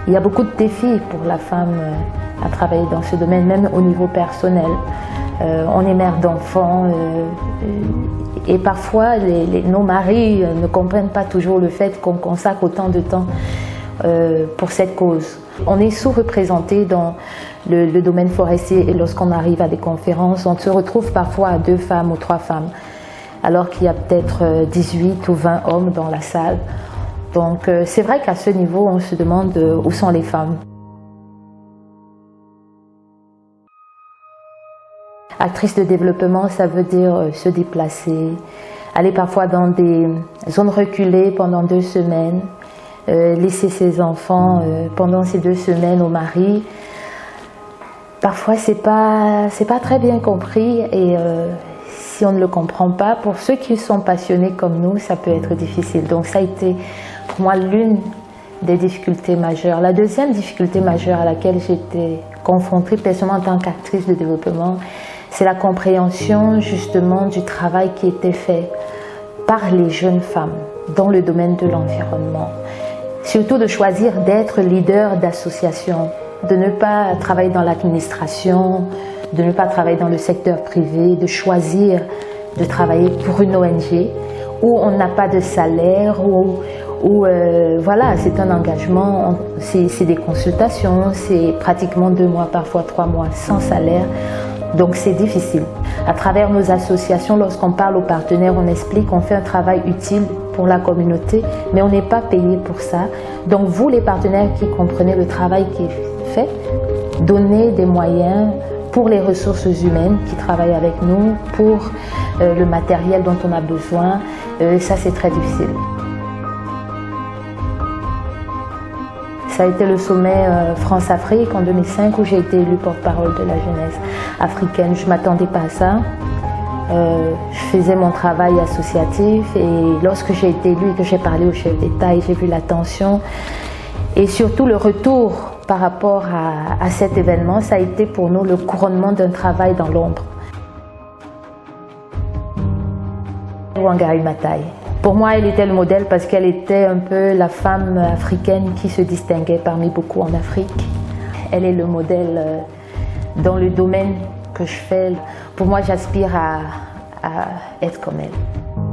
Il y a beaucoup de défis pour la femme à travailler dans ce domaine, même au niveau personnel. On est mère d'enfants et parfois nos maris ne comprennent pas toujours le fait qu'on consacre autant de temps pour cette cause. On est sous-représenté dans le domaine forestier et lorsqu'on arrive à des conférences, on se retrouve parfois à 2 femmes ou 3 femmes, alors qu'il y a peut-être 18 ou 20 hommes dans la salle. Donc c'est vrai qu'à ce niveau, on se demande où sont les femmes. Actrice de développement, ça veut dire se déplacer, aller parfois dans des zones reculées pendant 2 semaines, laisser ses enfants pendant ces 2 semaines au mari. Parfois, c'est pas très bien compris et si on ne le comprend pas, pour ceux qui sont passionnés comme nous, ça peut être difficile. Donc ça a été pour moi l'une des difficultés majeures. La deuxième difficulté majeure à laquelle j'ai été confrontée personnellement en tant qu'actrice de développement, c'est la compréhension justement du travail qui était fait par les jeunes femmes dans le domaine de l'environnement. Surtout de choisir d'être leader d'association, de ne pas travailler dans l'administration, de ne pas travailler dans le secteur privé, de choisir de travailler pour une ONG où on n'a pas de salaire, où voilà, c'est un engagement, c'est des consultations, c'est pratiquement 2 mois, parfois 3 mois sans salaire. Donc c'est difficile. À travers nos associations, lorsqu'on parle aux partenaires, on explique qu'on fait un travail utile pour la communauté, mais on n'est pas payé pour ça. Donc vous, les partenaires qui comprenez le travail qui est fait, donnez des moyens pour les ressources humaines qui travaillent avec nous, pour le matériel dont on a besoin. Ça, c'est très difficile. Ça a été le sommet France-Afrique en 2005 où j'ai été élue porte-parole de la jeunesse africaine. Je ne m'attendais pas à ça. Je faisais mon travail associatif et lorsque j'ai été élue et que j'ai parlé au chef d'État et j'ai vu l'attention et surtout le retour par rapport à cet événement, ça a été pour nous le couronnement d'un travail dans l'ombre. Wangari Maathai. Pour moi, elle était le modèle parce qu'elle était un peu la femme africaine qui se distinguait parmi beaucoup en Afrique. Elle est le modèle dans le domaine que je fais. Pour moi, j'aspire à être comme elle.